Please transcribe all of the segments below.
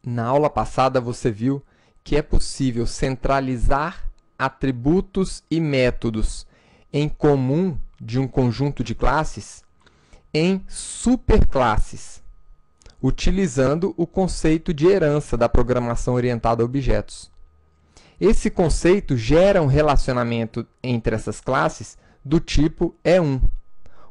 Na aula passada você viu que é possível centralizar atributos e métodos em comum de um conjunto de classes em superclasses, utilizando o conceito de herança da programação orientada a objetos. Esse conceito gera um relacionamento entre essas classes do tipo E1.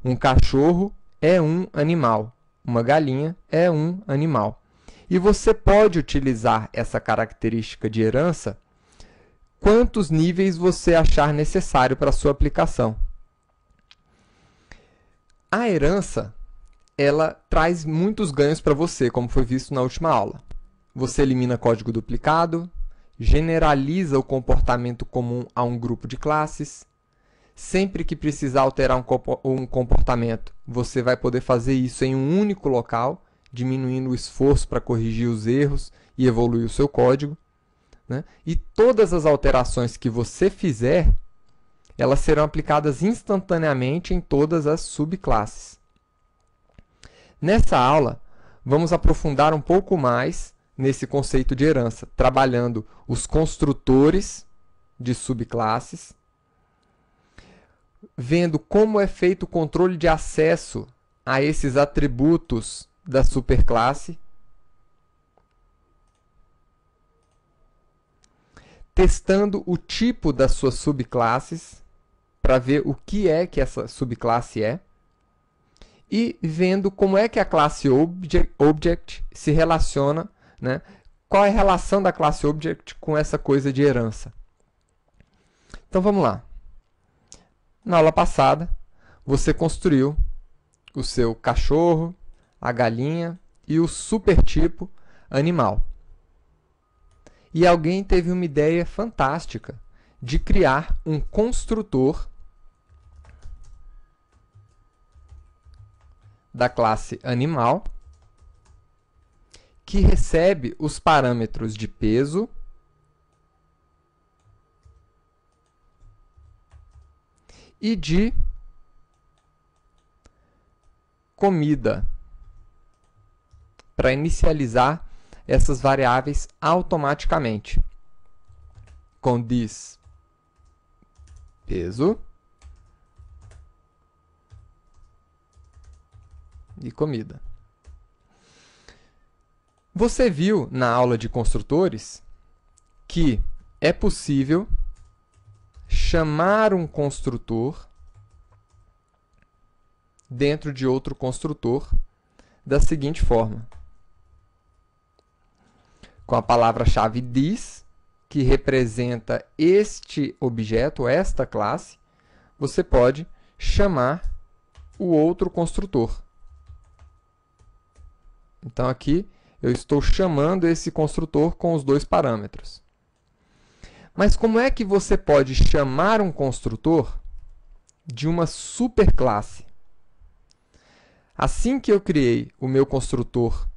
Um cachorro é um animal, uma galinha é um animal. E você pode utilizar essa característica de herança quantos níveis você achar necessário para a sua aplicação. A herança, ela traz muitos ganhos para você, como foi visto na última aula. Você elimina código duplicado, generaliza o comportamento comum a um grupo de classes. Sempre que precisar alterar um comportamento, você vai poder fazer isso em um único local, diminuindo o esforço para corrigir os erros e evoluir o seu código. Né? E todas as alterações que você fizer, elas serão aplicadas instantaneamente em todas as subclasses. Nessa aula, vamos aprofundar um pouco mais nesse conceito de herança, trabalhando os construtores de subclasses, vendo como é feito o controle de acesso a esses atributos da superclasse, testando o tipo das suas subclasses para ver o que essa subclasse é, e vendo como é que a classe Object se relaciona, né? Qual é a relação da classe Object com essa coisa de herança. Então vamos lá. Na aula passada, você construiu o seu cachorro, a galinha e o supertipo animal. E alguém teve uma ideia fantástica de criar um construtor da classe animal que recebe os parâmetros de peso, e de comida, para inicializar essas variáveis automaticamente. Com this peso e comida. Você viu na aula de construtores que é possível chamar um construtor dentro de outro construtor da seguinte forma. Com a palavra-chave this, que representa este objeto, esta classe, você pode chamar o outro construtor. Então, aqui eu estou chamando esse construtor com os dois parâmetros. Mas como é que você pode chamar um construtor de uma superclasse? Assim que eu criei o meu construtor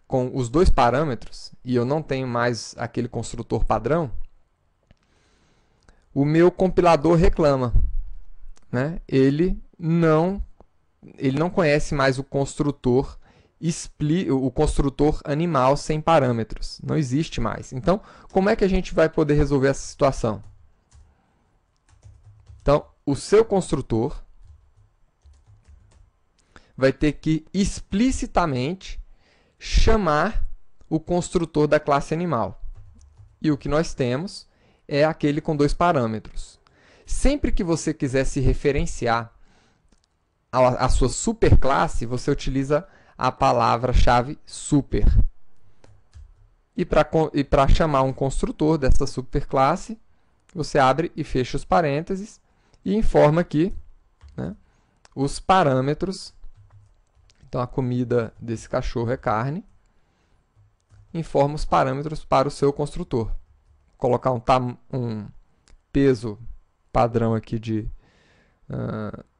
com os dois parâmetros, e eu não tenho mais aquele construtor padrão, o meu compilador reclama. Né? Ele não conhece mais o construtor animal sem parâmetros. Não existe mais. Então, como é que a gente vai poder resolver essa situação? Então, o seu construtor vai ter que explicitamente chamar o construtor da classe animal. E o que nós temos é aquele com dois parâmetros. Sempre que você quiser se referenciar à sua superclasse, você utiliza a palavra-chave super. E para chamar um construtor dessa superclasse, você abre e fecha os parênteses e informa aqui, né, os parâmetros. Então, a comida desse cachorro é carne. Informa os parâmetros para o seu construtor. Vou colocar um peso padrão aqui de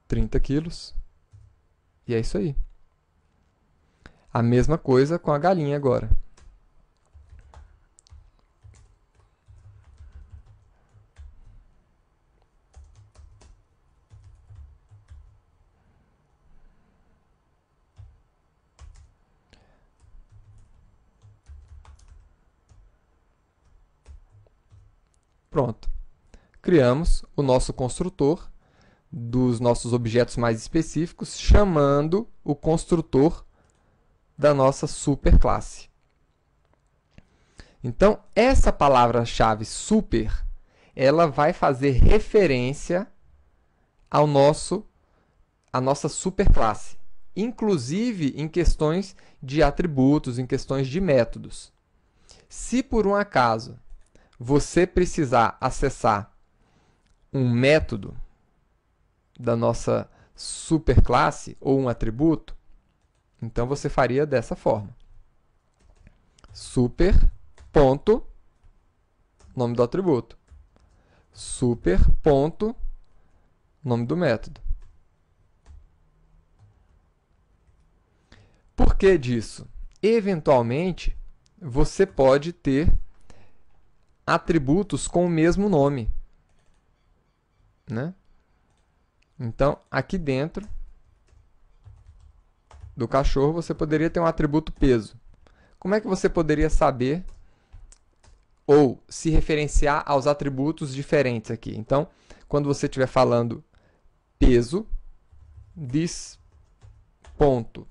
30 quilos. E é isso aí. A mesma coisa com a galinha agora. Pronto. Criamos o nosso construtor dos nossos objetos mais específicos, chamando o construtor da nossa superclasse. Então, essa palavra-chave super, ela vai fazer referência à nossa superclasse, inclusive em questões de atributos, em questões de métodos. Se por um acaso você precisar acessar um método da nossa superclasse ou um atributo, então você faria dessa forma. Super, ponto, nome do atributo. Super, ponto, nome do método. Por que disso? Eventualmente, você pode ter atributos com o mesmo nome, né? Então, aqui dentro do cachorro, você poderia ter um atributo peso. Como é que você poderia saber ou se referenciar aos atributos diferentes aqui? Então, quando você estiver falando peso, this ponto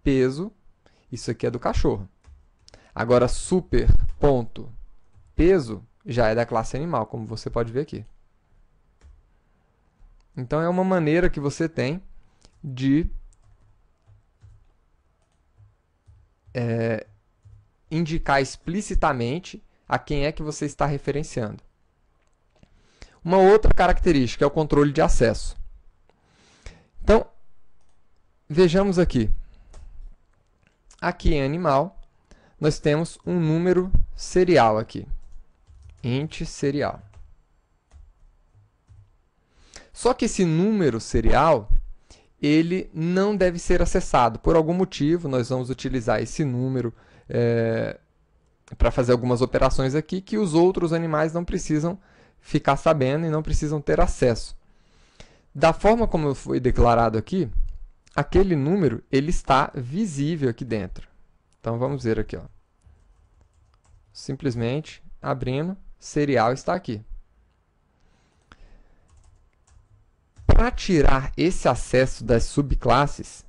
peso, isso aqui é do cachorro. Agora, super ponto peso já é da classe animal, como você pode ver aqui. Então, é uma maneira que você tem de indicar explicitamente a quem é que você está referenciando. Uma outra característica é o controle de acesso. Então, vejamos aqui. Aqui em animal, nós temos um número serial aqui. Int serial. Só que esse número serial, ele não deve ser acessado. Por algum motivo, nós vamos utilizar esse número para fazer algumas operações aqui que os outros animais não precisam ficar sabendo e não precisam ter acesso. Da forma como foi declarado aqui, aquele número ele está visível aqui dentro. Então, vamos ver aqui. Ó. Simplesmente abrindo, serial está aqui. Para tirar esse acesso das subclasses,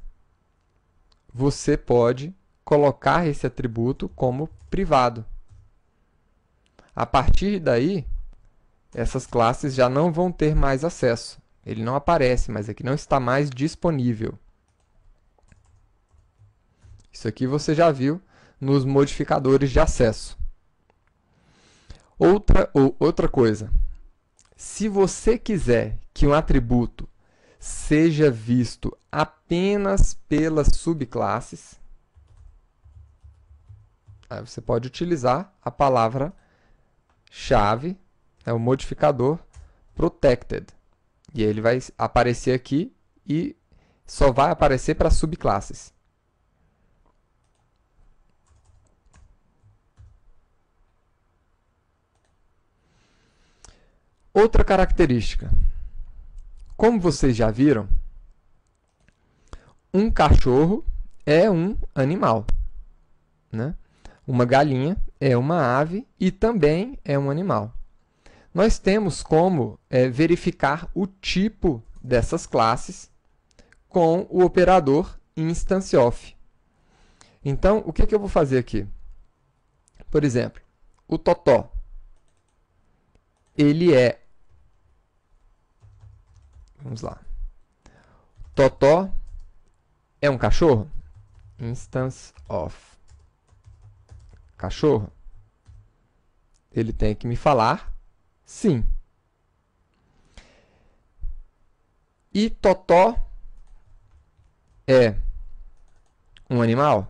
você pode colocar esse atributo como privado. A partir daí, essas classes já não vão ter mais acesso. Ele não aparece, mas aqui não está mais disponível. Isso aqui você já viu nos modificadores de acesso. Outra coisa, se você quiser que um atributo seja visto apenas pelas subclasses, aí você pode utilizar a palavra-chave, o modificador protected. E ele vai aparecer aqui e só vai aparecer para subclasses. Outra característica. Como vocês já viram, um cachorro é um animal, né? Uma galinha é uma ave e também é um animal. Nós temos como verificar o tipo dessas classes com o operador instance_of. Então, o que eu vou fazer aqui? Por exemplo, o Totó. Ele é... Vamos lá. Totó é um cachorro? Instance_of. Cachorro. Ele tem que me falar sim. E Totó é um animal?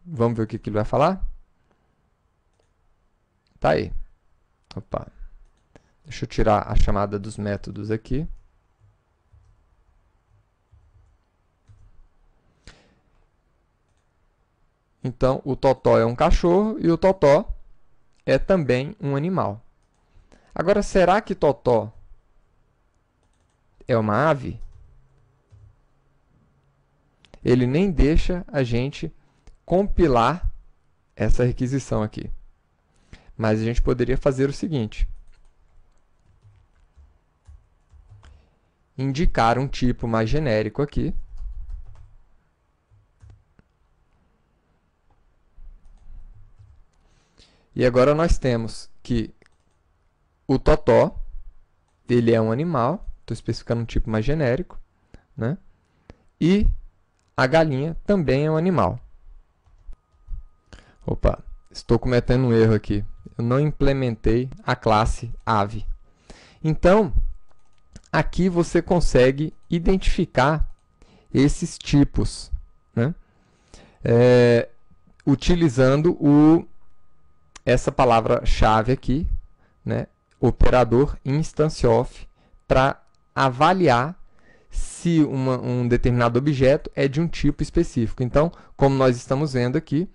Vamos ver o que ele vai falar? Tá aí. Opa. Deixa eu tirar a chamada dos métodos aqui. Então, o Totó é um cachorro e o Totó é também um animal. Agora, será que Totó é uma ave? Ele nem deixa a gente compilar essa requisição aqui. Mas a gente poderia fazer o seguinte: indicar um tipo mais genérico aqui. E agora nós temos que o totó, ele é um animal, estou especificando um tipo mais genérico, né? E a galinha também é um animal. Opa, estou cometendo um erro aqui. Eu não implementei a classe ave. Então, aqui você consegue identificar esses tipos, né? Utilizando essa palavra-chave aqui, né? Operador instance_of, para avaliar se um determinado objeto é de um tipo específico. Então, como nós estamos vendo aqui,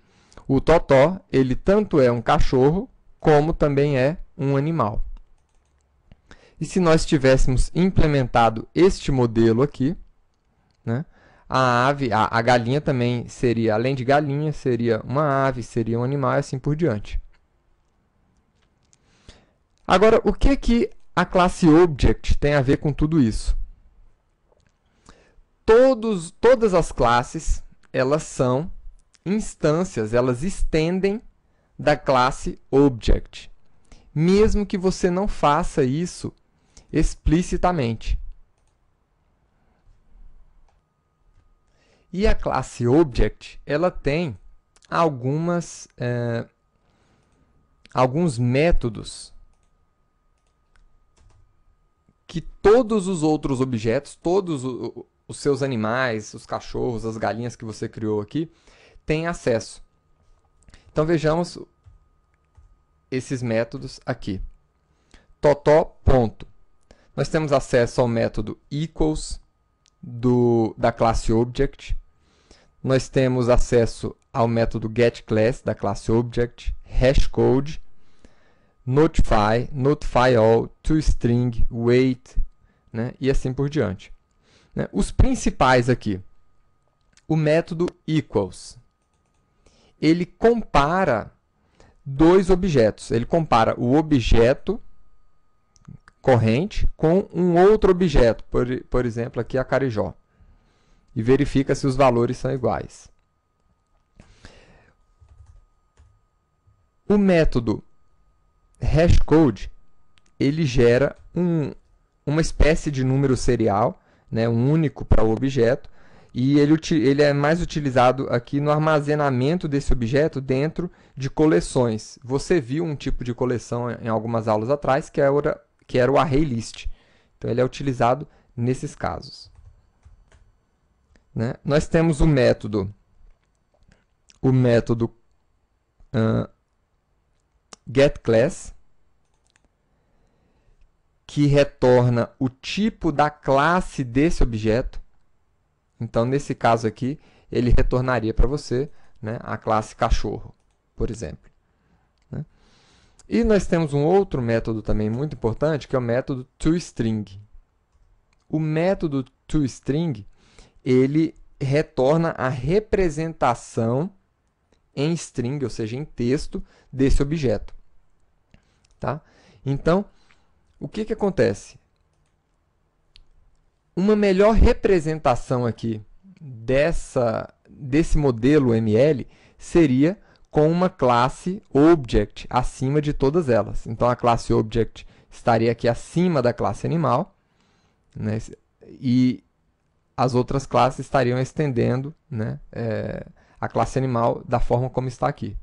o totó, ele tanto é um cachorro, como também é um animal. E se nós tivéssemos implementado este modelo aqui, né, a galinha também seria, além de galinha, seria uma ave, seria um animal e assim por diante. Agora, o que a classe Object tem a ver com tudo isso? Todas as classes, elas são instâncias, elas estendem da classe Object, mesmo que você não faça isso explicitamente. E a classe Object, ela tem alguns métodos que todos os outros objetos, todos os seus animais, os cachorros, as galinhas que você criou aqui, têm acesso. Então, vejamos esses métodos aqui. Totó, ponto. Nós temos acesso ao método equals da classe Object. Nós temos acesso ao método getClass da classe Object, hashcode, notify, notifyAll, toString, wait, né? E assim por diante. Né? Os principais aqui. O método equals. Ele compara dois objetos. Ele compara o objeto corrente com um outro objeto, por exemplo, aqui a carijó, e verifica se os valores são iguais. O método hashcode, ele gera uma espécie de número serial, né, um único para o objeto, e ele é mais utilizado aqui no armazenamento desse objeto dentro de coleções. Você viu um tipo de coleção em algumas aulas atrás, que era o ArrayList. Então, ele é utilizado nesses casos. Né? Nós temos o método getClass, que retorna o tipo da classe desse objeto. Então, nesse caso aqui, ele retornaria para você, né, a classe cachorro, por exemplo. Né? E nós temos um outro método também muito importante, que é o método toString. O método toString, ele retorna a representação em string, ou seja, em texto, desse objeto. Tá? Então, o que acontece? Uma melhor representação aqui desse modelo ML seria com uma classe Object acima de todas elas. Então, a classe Object estaria aqui acima da classe animal, né? E as outras classes estariam estendendo, né, a classe animal da forma como está aqui.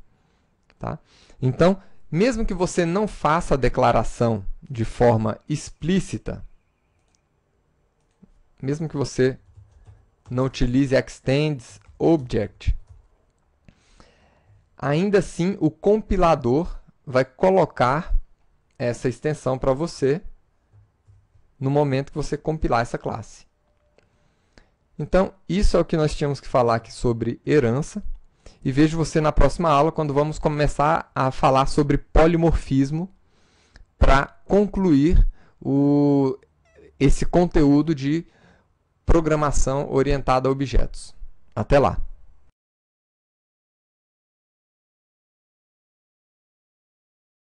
Tá? Então, mesmo que você não faça a declaração de forma explícita, mesmo que você não utilize extends object, ainda assim o compilador vai colocar essa extensão para você no momento que você compilar essa classe. Então, isso é o que nós tínhamos que falar aqui sobre herança. E vejo você na próxima aula, quando vamos começar a falar sobre polimorfismo para concluir esse conteúdo de programação orientada a objetos. Até lá!